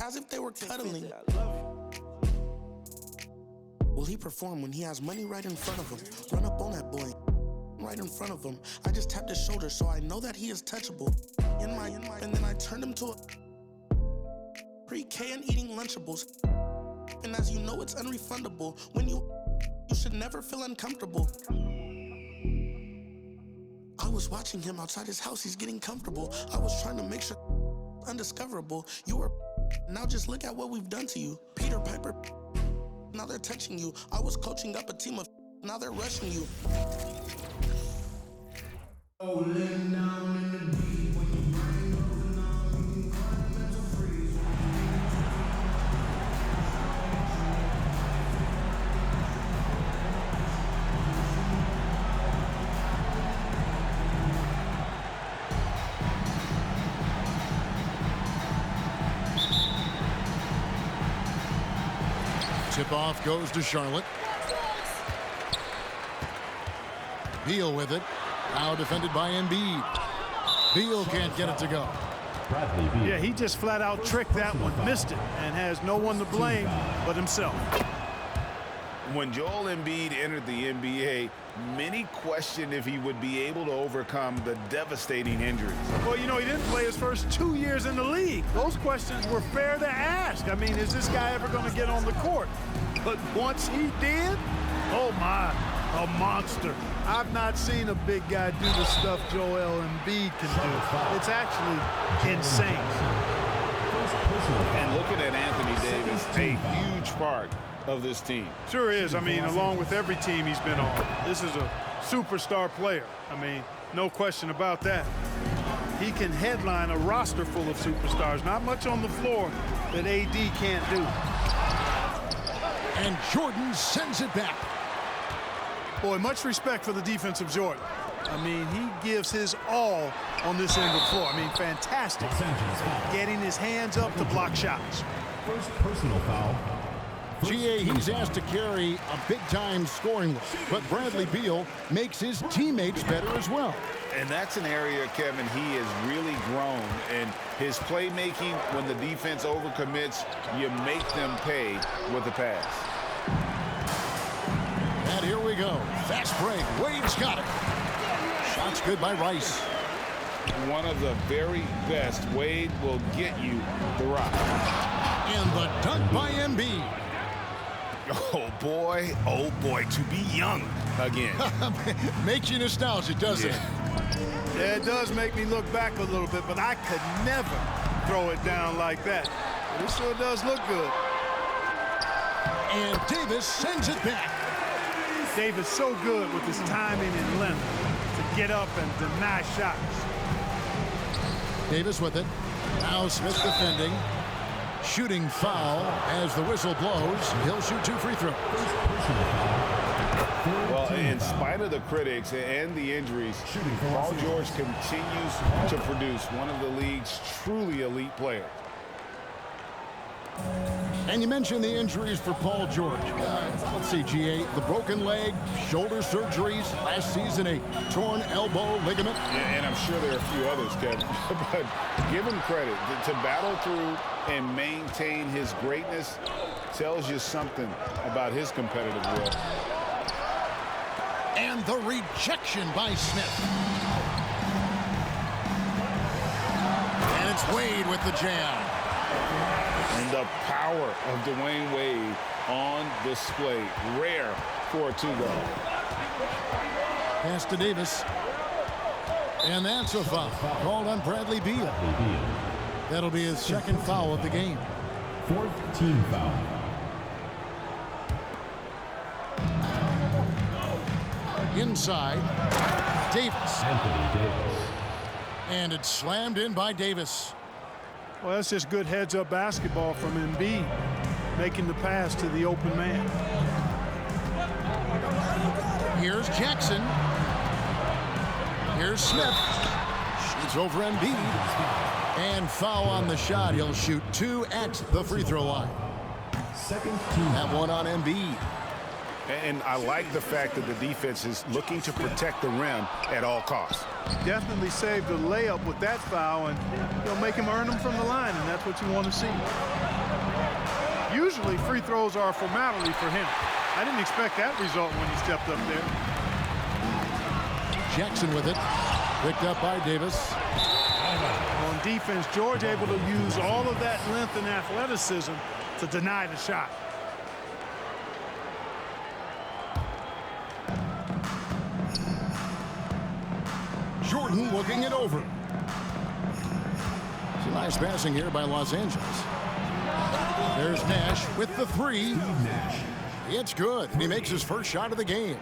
as if they were cuddling. Will he perform when he has money right in front of him? Run up on that boy right in front of him. I just tapped his shoulder so I know that he is touchable. And then I turned him to a pre-K and eating Lunchables. And as you know, it's unrefundable. When you should never feel uncomfortable. I was watching him outside his house, he's getting comfortable. I was trying to make sure undiscoverable. You were now just look at what we've done to you. Peter Piper, now they're touching you. I was coaching up a team of now they're rushing you. Rolling down in the deep when your brain goes numb, you got mental freeze. Tip-off goes to Charlotte. Beal with it. Now defended by Embiid. Beal can't get it to go. Yeah, he just flat out tricked that one, missed it, and has no one to blame but himself. When Joel Embiid entered the NBA, many questioned if he would be able to overcome the devastating injuries. Well, you know, he didn't play his first 2 years in the league. Those questions were fair to ask. I mean, is this guy ever going to get on the court? But once he did, oh my, a monster. I've not seen a big guy do the stuff Joel Embiid can do. It's actually insane. And looking at Anthony Davis, a huge part of this team. Sure is. I mean, along with every team he's been on, this is a superstar player. I mean, no question about that. He can headline a roster full of superstars. Not much on the floor that AD can't do. And Jordan sends it back. Boy, much respect for the defense of Jordan. I mean, he gives his all on this end of the floor. I mean, fantastic. Getting his hands up to block shots. First personal foul. GA, he's asked to carry a big-time scoring load, but Bradley Beal makes his teammates better as well. And that's an area, Kevin, he has really grown. And his playmaking, when the defense overcommits, you make them pay with the pass. And here we go. Fast break. Wade's got it. Shots good by Rice. One of the very best. Wade will get you the rock. And the dunk by Embiid. Oh boy, to be young again. Makes you nostalgic, doesn't it? Yeah, it does make me look back a little bit, but I could never throw it down like that. But it sure does look good. And Davis sends it back. Davis so good with his timing and length to get up and deny shots. Davis with it. Now Smith defending. Shooting foul as the whistle blows. He'll shoot 2 free throws. Well, in spite of the critics and the injuries, Paul George continues to produce one of the league's truly elite players. And you mentioned the injuries for Paul George. Let's see, GA, the broken leg, shoulder surgeries, last season a torn elbow ligament. Yeah, and I'm sure there are a few others, Kevin. But give him credit. To battle through and maintain his greatness tells you something about his competitive will. And the rejection by Smith. And it's Wade with the jam. And the power of Dwayne Wade on display. Rare for a 2-guard. Pass to Davis. And that's a foul called on Bradley Beal. That'll be his second foul of the game. 4th team foul. Inside, Davis. Anthony Davis. And it's slammed in by Davis. Well, that's just good heads-up basketball from Embiid, making the pass to the open man. Here's Jackson. Here's Smith. Shoots over Embiid. And foul on the shot. He'll shoot 2 at the free throw line. Second team. That one on Embiid. And I like the fact that the defense is looking to protect the rim at all costs. Definitely saved the layup with that foul, and make him earn them from the line, and that's what you want to see. Usually free throws are a formality for him. I didn't expect that result when he stepped up there. Jackson with it. Picked up by Davis. On defense, George able to use all of that length and athleticism to deny the shot. Jordan looking it over. Some nice passing here by Los Angeles. There's Nash with the three. It's good. He makes his first shot of the game.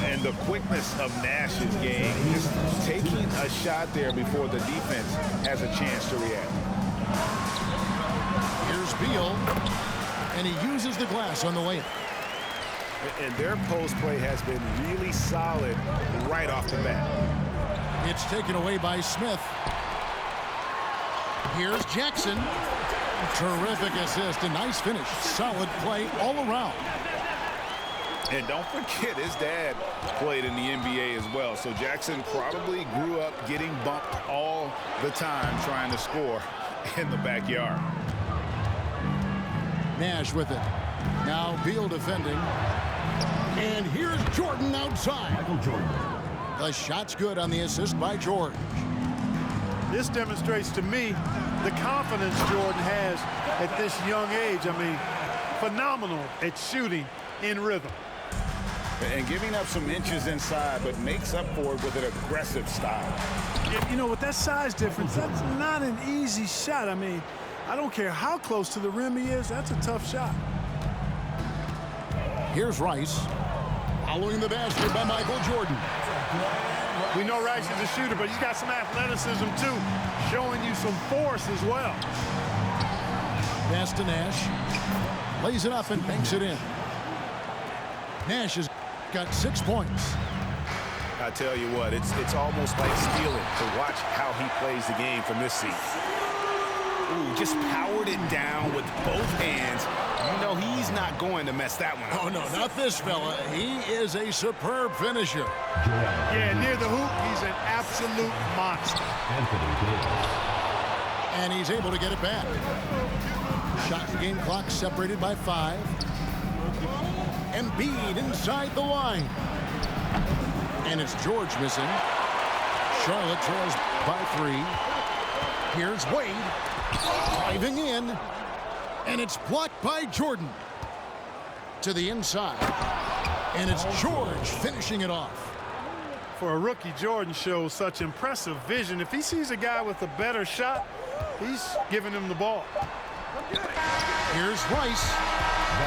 And the quickness of Nash's game, just taking a shot there before the defense has a chance to react. Here's Beal, and he uses the glass on the layup. And their post play has been really solid right off the bat. It's taken away by Smith. Here's Jackson. Terrific assist, a nice finish. Solid play all around. And don't forget, his dad played in the NBA as well. So Jackson probably grew up getting bumped all the time trying to score in the backyard. Nash with it. Now Beal defending. And here's Jordan outside. Michael Jordan. The shot's good on the assist by George. This demonstrates to me the confidence Jordan has at this young age. I mean, phenomenal at shooting in rhythm. And giving up some inches inside, but makes up for it with an aggressive style. You know, with that size difference, that's not an easy shot. I mean, I don't care how close to the rim he is, that's a tough shot. Here's Rice. Following the basket by Michael Jordan. We know Rice is a shooter, but he's got some athleticism too, showing you some force as well. Pass to Nash. Lays it up and banks it in. Nash has got 6 points. I tell you what, it's almost like stealing to watch how he plays the game from this seat. Ooh, just powered it down with both hands. You know he's not going to mess that one up. Oh, no, not this fella. He is a superb finisher. Yeah, near the hoop, he's an absolute monster. Anthony Davis. And he's able to get it back. Shot game clock separated by 5. Embiid inside the line. And it's George missing. Charlotte trails by 3. Here's Wade driving in. And it's blocked by Jordan. To the inside. And it's George finishing it off. For a rookie, Jordan shows such impressive vision. If he sees a guy with a better shot, he's giving him the ball. Here's Rice.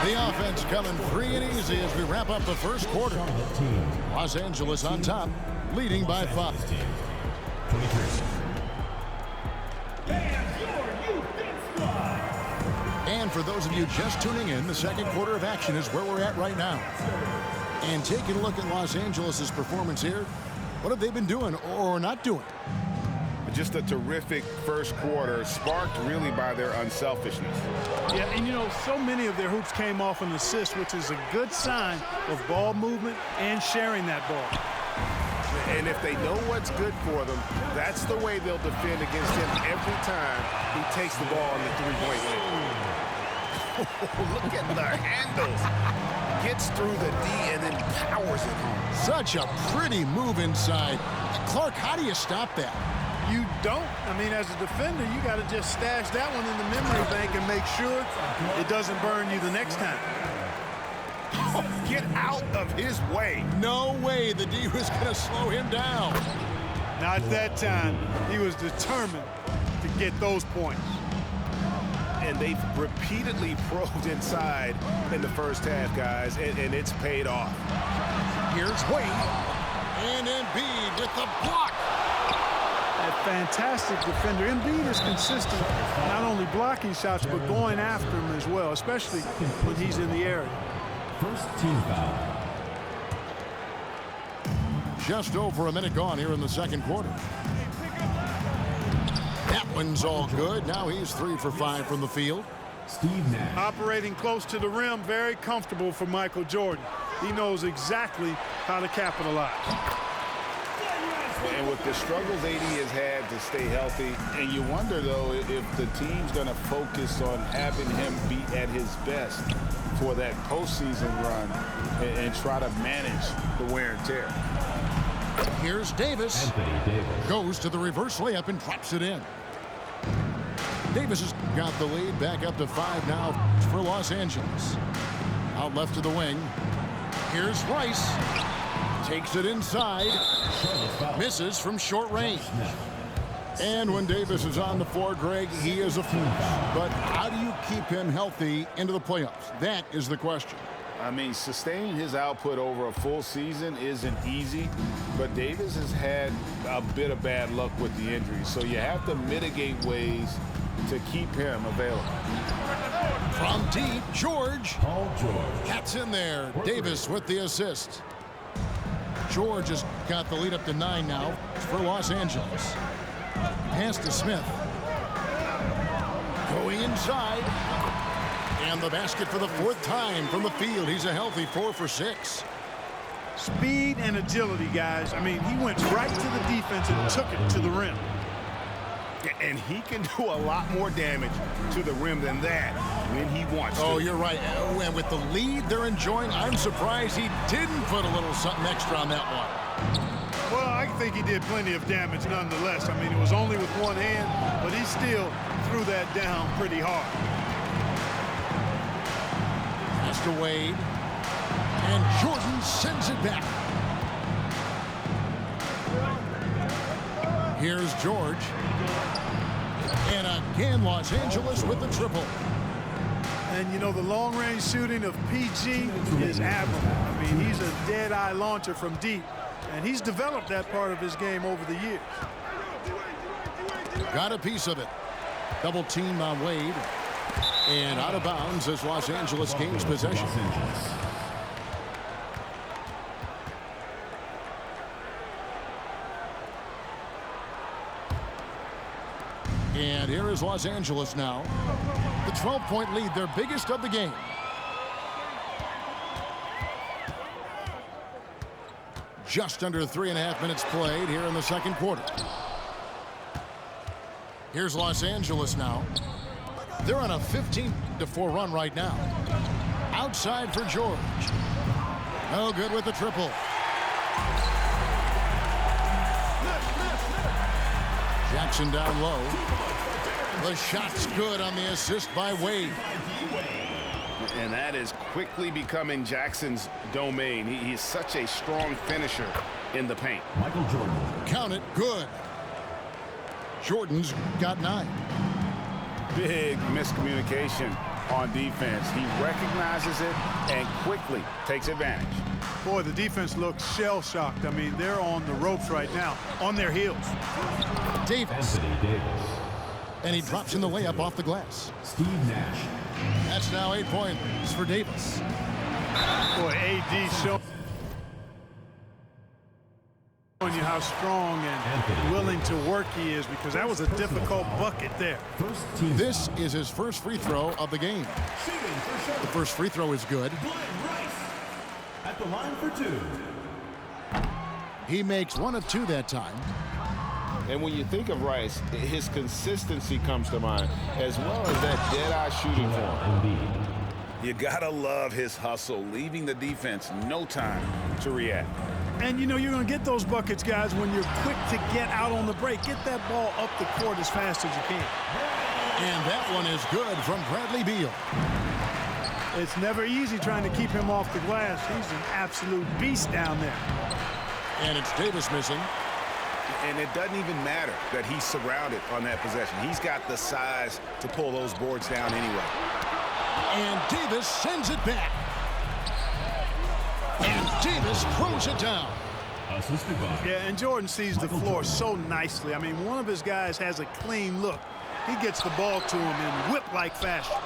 The offense coming free and easy as we wrap up the first quarter. Los Angeles on top, leading by 5. 23. And for those of you just tuning in, the second quarter of action is where we're at right now. And taking a look at Los Angeles' performance here, what have they been doing or not doing? Just a terrific first quarter, sparked really by their unselfishness. Yeah, and you know, so many of their hoops came off an assist, which is a good sign of ball movement and sharing that ball. And if they know what's good for them, that's the way they'll defend against him every time he takes the ball in the three-point line. Look at the handles. Gets through the D and then powers it home. Such a pretty move inside. Clark, how do you stop that? You don't. I mean, as a defender, you got to just stash that one in the memory bank and make sure it doesn't burn you the next time. Oh, get out of his way. No way the D was going to slow him down. Not that time. He was determined to get those points. And they've repeatedly probed inside in the first half, guys, and it's paid off. Here's Wade. And Embiid with the block. A fantastic defender. Embiid is consistent, not only blocking shots, but going after him as well, especially when he's in the area. First team foul. Just over a minute gone here in the second quarter. That one's all good. Now he's 3 for 5 from the field. Steve Nash. Operating close to the rim, very comfortable for Michael Jordan. He knows exactly how to capitalize. And with the struggles AD has had to stay healthy, and you wonder, though, if the team's going to focus on having him be at his best for that postseason run and try to manage the wear and tear. Here's Davis. Anthony Davis. Goes to the reverse layup and drops it in. Davis has got the lead back up to 5 now for Los Angeles. Out left to the wing. Here's Rice. Takes it inside. Misses from short range. And when Davis is on the floor, Greg, he is a force. But how do you keep him healthy into the playoffs? That is the question. I mean, sustaining his output over a full season isn't easy, but Davis has had a bit of bad luck with the injuries, so you have to mitigate ways to keep him available. From deep, George. Paul George. Cat's in there. Davis with the assist. George has got the lead up to 9 now for Los Angeles. Pass to Smith. Going inside. And the basket for the 4th time from the field. He's a healthy 4 for 6. Speed and agility, guys. I mean, he went right to the defense and took it to the rim. And he can do a lot more damage to the rim than that when he wants to. Oh, you're right. And with the lead they're enjoying, I'm surprised he didn't put a little something extra on that one. Well, I think he did plenty of damage nonetheless. I mean, it was only with one hand, but he still threw that down pretty hard. Pass to Wade. And Jordan sends it back. Here's George. And again, Los Angeles with the triple. And, you know, the long-range shooting of PG is admirable. I mean, he's a dead-eye launcher from deep, and he's developed that part of his game over the years. Got a piece of it. Double team on Wade. And out of bounds as Los Angeles gains possession. Los Angeles. And here is Los Angeles now. The 12-point lead, their biggest of the game. Just under 3.5 minutes played here in the second quarter. Here's Los Angeles now. They're on a 15-4 run right now. Outside for George. No good with the triple. Jackson down low. The shot's good on the assist by Wade. And that is quickly becoming Jackson's domain. He's such a strong finisher in the paint. Michael Jordan. Count it, good. Jordan's got 9. Big miscommunication on defense. He recognizes it and quickly takes advantage. Boy, the defense looks shell-shocked. I mean, they're on the ropes right now, on their heels. Davis. Anthony Davis. And he drops in the layup off the glass. Steve Nash. That's now 8 points for Davis. Boy, AD showing you how strong and willing to work he is, because that was a difficult bucket there. First team. This is his first free throw of the game. The first free throw is good. At the line for 2. He makes 1 of 2 that time. And when you think of Rice, his consistency comes to mind, as well as that dead-eye shooting form. Embiid. You gotta love his hustle, leaving the defense no time to react. And, you know, you're going to get those buckets, guys, when you're quick to get out on the break. Get that ball up the court as fast as you can. And that one is good from Bradley Beal. It's never easy trying to keep him off the glass. He's an absolute beast down there. And it's Davis missing. And it doesn't even matter that he's surrounded on that possession. He's got the size to pull those boards down anyway. And Davis sends it back. And Davis throws it down. Assisted by. Yeah, and Jordan sees the floor so nicely. I mean, one of his guys has a clean look. He gets the ball to him in whip-like fashion.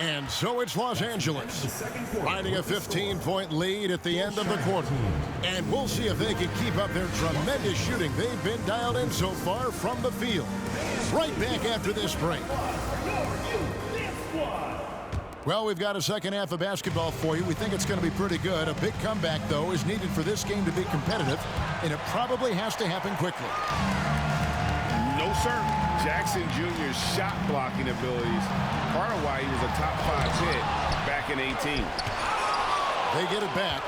And so it's Los Angeles, riding a 15-point lead at the end of the quarter. And we'll see if they can keep up their tremendous shooting they've been dialed in so far from the field. Right back after this break. Well, we've got a second half of basketball for you. We think it's going to be pretty good. A big comeback, though, is needed for this game to be competitive, and it probably has to happen quickly. No, sir. Jackson Jr.'s shot blocking abilities, part of why he was a top 5 pick back in 18. They get it back.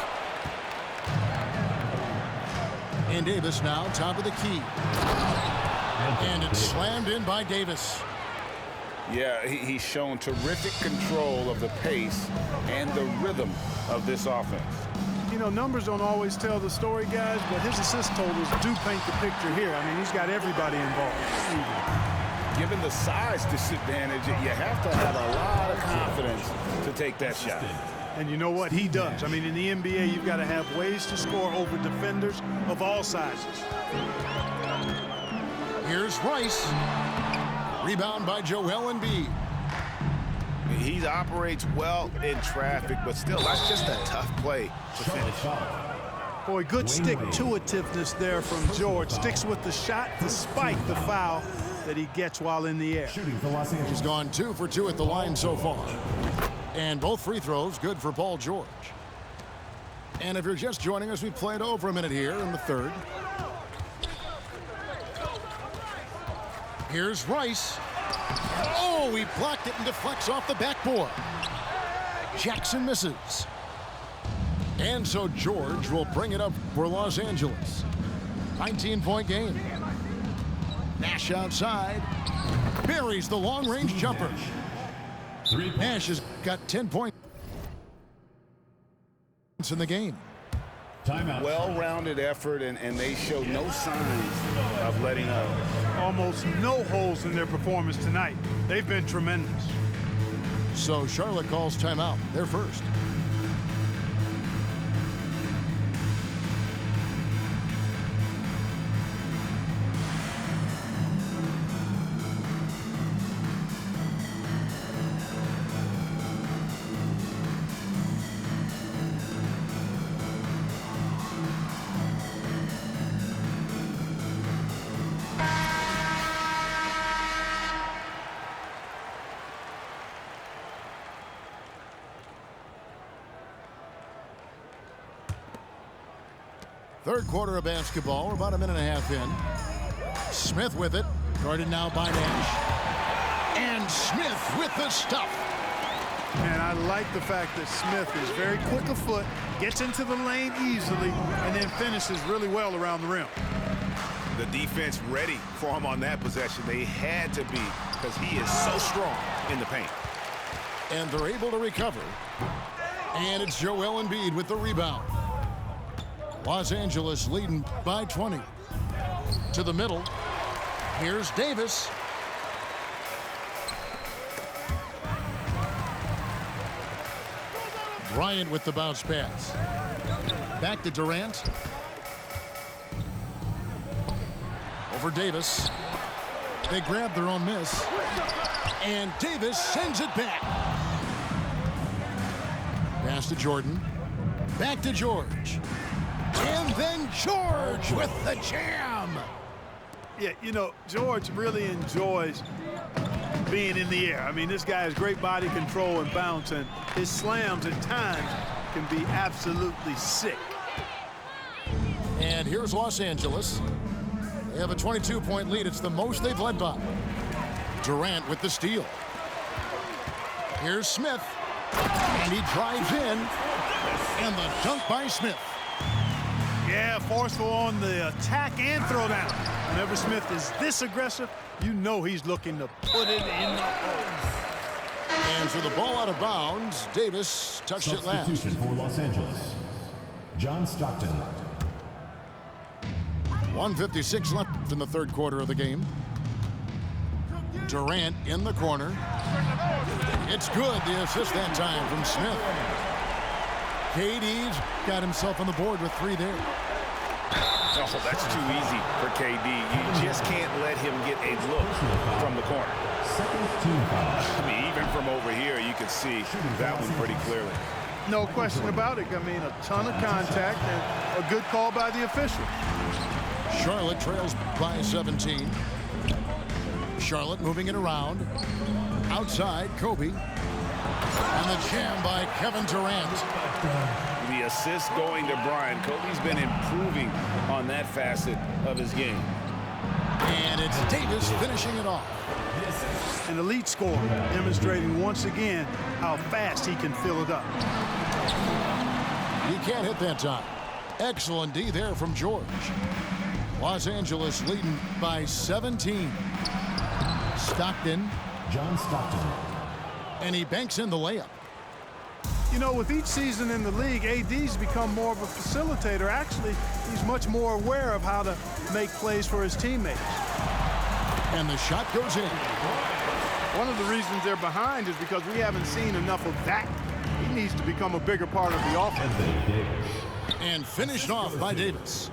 And Davis now, top of the key. And it's slammed in by Davis. Yeah, he's shown terrific control of the pace and the rhythm of this offense. You know, numbers don't always tell the story, guys, but his assist totals do paint the picture here. I mean, he's got everybody involved. Given the size disadvantage, you have to have a lot of confidence to take that shot. And you know what? He does. I mean, in the NBA, you've got to have ways to score over defenders of all sizes. Here's Rice. Rebound by Joel Embiid. He operates well in traffic, but still, that's just a tough play to finish. Boy, good stick-to-itiveness there from George. Sticks with the shot despite the foul that he gets while in the air. He's gone 2 for 2 at the line so far. And both free throws good for Paul George. And if you're just joining us, we played over a minute here in the third. Here's Rice. Oh, he blocked it and deflects off the backboard. Jackson misses. And so George will bring it up for Los Angeles. 19-point game. Nash outside. Buries the long-range jumper. Nash has got 10 points in the game. Timeout. Well-rounded effort, and they show no signs of letting up. Almost no holes in their performance tonight. They've been tremendous. So Charlotte calls timeout. They're first. Third quarter of basketball. We're about a minute and a half in. Smith with it. Guarded now by Nash. And Smith with the stuff. Man, I like the fact that Smith is very quick of foot, gets into the lane easily, and then finishes really well around the rim. The defense ready for him on that possession. They had to be, because he is so strong in the paint. And they're able to recover. And it's Joel Embiid with the rebound. Los Angeles leading by 20. To the middle. Here's Davis. Bryant with the bounce pass. Back to Durant. Over Davis. They grab their own miss. And Davis sends it back. Pass to Jordan. Back to George. And then George with the jam. Yeah, you know, George really enjoys being in the air. I mean, this guy has great body control and bounce, and his slams at times can be absolutely sick. And here's Los Angeles. They have a 22-point lead. It's the most they've led by. Durant with the steal. Here's Smith. And he drives in. And the dunk by Smith. Yeah, forceful on the attack and throw down. Whenever Smith is this aggressive, you know he's looking to put it in the hole. And for the ball out of bounds, Davis touched it last. Substitution for Los Angeles. John Stockton. 1:56 left in the third quarter of the game. Durant in the corner. It's good, the assist that time from Smith. KD's got himself on the board with 3 there. Oh, that's too easy for KD. You just can't let him get a look from the corner. Second team foul. I mean, even from over here, you can see that one pretty clearly. No question about it. I mean, a ton of contact and a good call by the official. Charlotte trails by 17. Charlotte moving it around. Outside, Kobe. And the jam by Kevin Durant. The assist going to Bryant. Kobe's been improving on that facet of his game. And it's Davis finishing it off. An elite scorer, demonstrating once again how fast he can fill it up. He can't hit that time. Excellent D there from George. Los Angeles leading by 17. Stockton. John Stockton. And he banks in the layup. You know, with each season in the league, AD's become more of a facilitator. Actually, he's much more aware of how to make plays for his teammates. And the shot goes in. One of the reasons they're behind is because we haven't seen enough of that. He needs to become a bigger part of the offense. Anthony Davis. And finished off by Davis.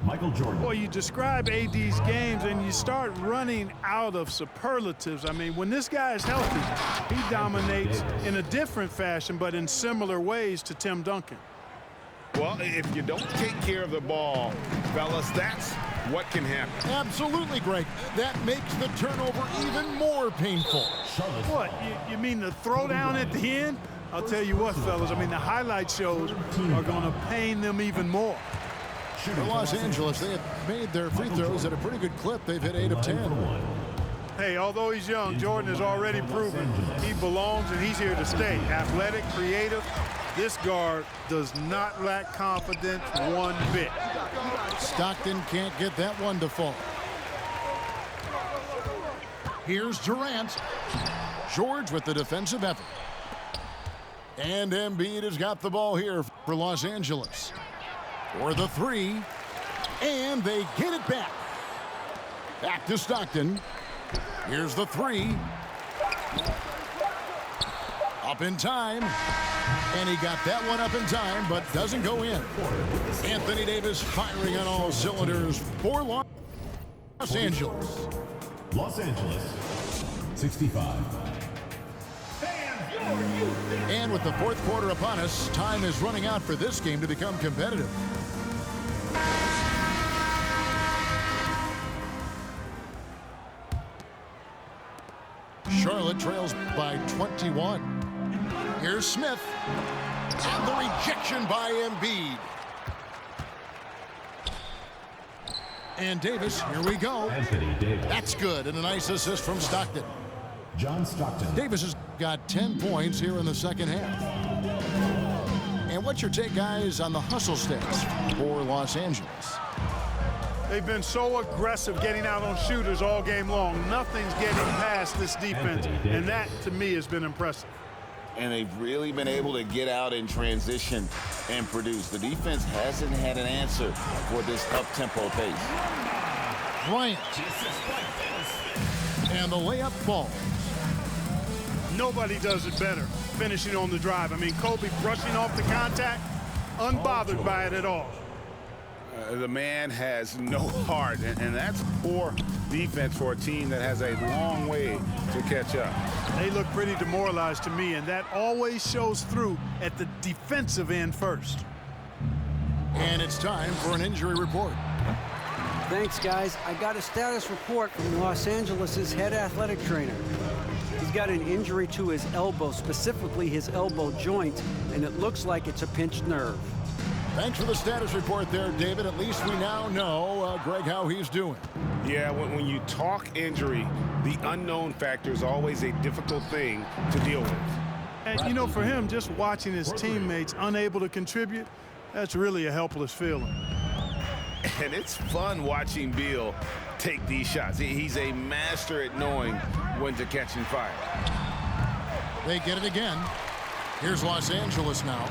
Michael Jordan. Well, you describe AD's games and you start running out of superlatives. I mean, when this guy is healthy, he dominates in a different fashion, but in similar ways to Tim Duncan. Well, if you don't take care of the ball, fellas, that's what can happen. Absolutely, Greg. That makes the turnover even more painful. What, you mean the throwdown at the end? I'll tell you what, fellas, I mean, the highlight shows are going to pain them even more. For Los Angeles, they have made their free throws at a pretty good clip. They've hit 8 of 10. Hey, although he's young, Jordan has already proven he belongs and he's here to stay. Athletic, creative. This guard does not lack confidence one bit. Stockton can't get that one to fall. Here's Durant. George with the defensive effort. And Embiid has got the ball here for Los Angeles. For the three. And they get it back. Back to Stockton. Here's the three. Up in time. And he got that one up in time, but doesn't go in. Anthony Davis firing on all cylinders for Los Angeles. Los Angeles, 65. And with the fourth quarter upon us, time is running out for this game to become competitive. Charlotte trails by 21. Here's Smith. And the rejection by Embiid. And Davis, here we go. Anthony Davis. That's good, and a nice assist from Stockton. John Stockton. Davis has got 10 points here in the second half. And what's your take, guys, on the hustle stats for Los Angeles? They've been so aggressive getting out on shooters all game long. Nothing's getting past this defense, and that, to me, has been impressive. And they've really been able to get out in transition and produce. The defense hasn't had an answer for this up-tempo pace. Bryant. And the layup falls. Nobody does it better, finishing on the drive. I mean, Kobe brushing off the contact, unbothered by it at all. The man has no heart, and that's poor defense for a team that has a long way to catch up. They look pretty demoralized to me, and that always shows through at the defensive end first. And it's time for an injury report. Thanks, guys. I got a status report from Los Angeles' head athletic trainer. He's got an injury to his elbow, specifically his elbow joint, and it looks like it's a pinched nerve. Thanks for the status report there, David. At least we now know, Greg, how he's doing. Yeah, when you talk injury, the unknown factor is always a difficult thing to deal with. And, you know, for him, just watching his teammates unable to contribute, that's really a helpless feeling. And it's fun watching Beal take these shots. He's a master at knowing when to catch and fire. They get it again. Here's Los Angeles now.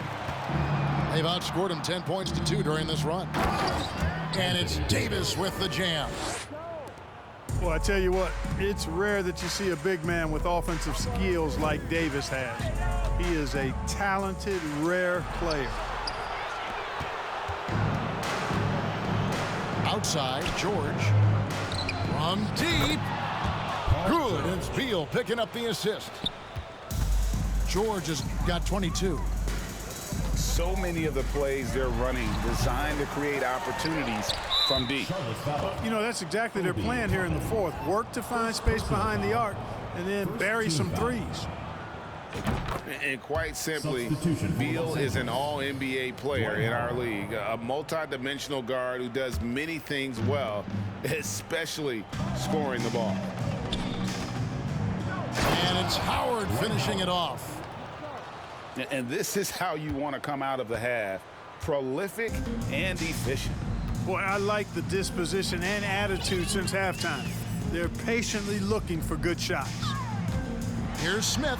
They've outscored him 10 points to 2 during this run. And it's Davis with the jam. Well, I tell you what, it's rare that you see a big man with offensive skills like Davis has. He is a talented, rare player. Outside, George. From deep. Good, and it's Beal picking up the assist. George has got 22. So many of the plays they're running designed to create opportunities from deep. You know, that's exactly their plan here in the fourth. Work to find space behind the arc and then bury some threes. And quite simply, Substitution for Beal Los is an Angeles. all-NBA player in our league, a multi-dimensional guard who does many things well, especially scoring the ball. And it's Howard finishing it off. And this is how you want to come out of the half: prolific and efficient. Boy, I like the disposition and attitude since halftime. They're patiently looking for good shots. Here's Smith.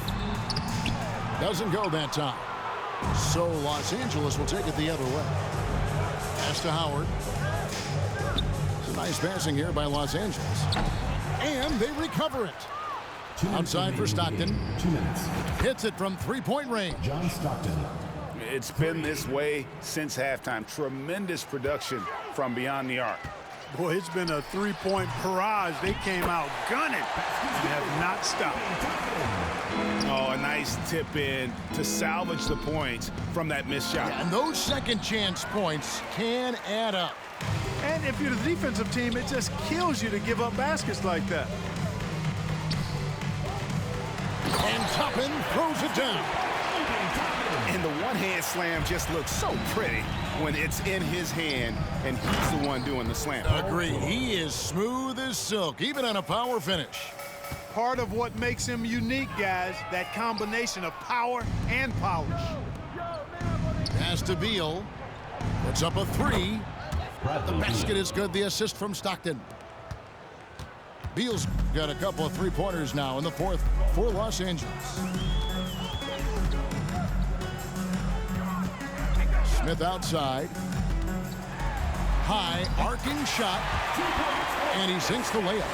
Doesn't go that time. So Los Angeles will take it the other way. Pass to Howard. It's a nice passing here by Los Angeles. And they recover it. 2 minutes Outside for remaining in the Stockton. game. 2 minutes. Hits it from three-point range. John Stockton. It's been this way since halftime. Tremendous production from beyond the arc. Boy, it's been a three-point barrage. They came out gunning and have not stopped. Oh, a nice tip in to salvage the points from that missed shot. And those second chance points can add up. And if you're the defensive team, it just kills you to give up baskets like that. And Toppin throws it down. And the one-hand slam just looks so pretty when it's in his hand and he's the one doing the slam. Agreed. He is smooth as silk, even on a power finish. Part of what makes him unique, guys, that combination of power and polish. Pass to Beal. Puts up a three. The basket is good. The assist from Stockton. Beal's got a couple of three-pointers now in the fourth for Los Angeles. Smith outside. High, arcing shot. And he sinks the layup.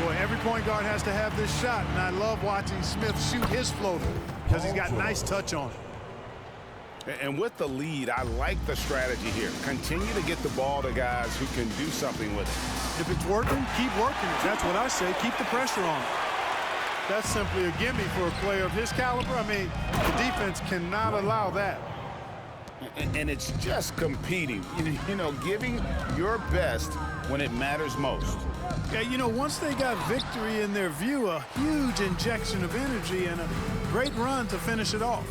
Boy, every point guard has to have this shot, and I love watching Smith shoot his floater because he's got nice touch on it. And with the lead, I like the strategy here. Continue to get the ball to guys who can do something with it. If it's working, keep working it. That's what I say. Keep the pressure on it. That's simply a gimme for a player of his caliber. I mean, the defense cannot allow that. And it's just competing, you know, giving your best when it matters most. Yeah, you know, once they got victory in their view, a huge injection of energy and a great run to finish it off.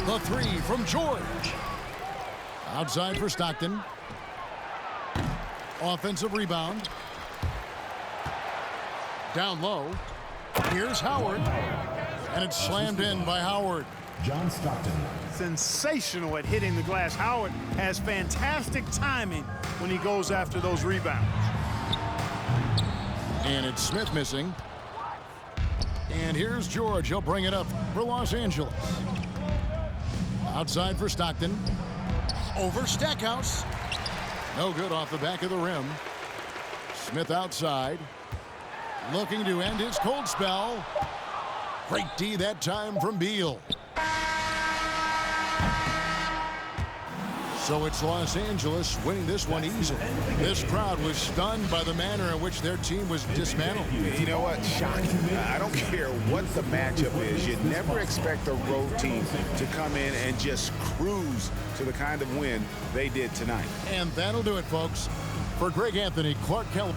The three from George. Outside for Stockton. Offensive rebound. Down low. Here's Howard. And it's slammed in by Howard. John Stockton. Sensational at hitting the glass. Howard has fantastic timing when he goes after those rebounds. And it's Smith missing. And here's George. He'll bring it up for Los Angeles. Outside for Stockton. Over Stackhouse. No good off the back of the rim. Smith outside. Looking to end his cold spell. Great D that time from Beal. So it's Los Angeles winning this one easily. This crowd was stunned by the manner in which their team was dismantled. You know what? Shocking. I don't care what the matchup is. You never expect a road team to come in and just cruise to the kind of win they did tonight. And that'll do it, folks. For Greg Anthony, Clark Kellogg.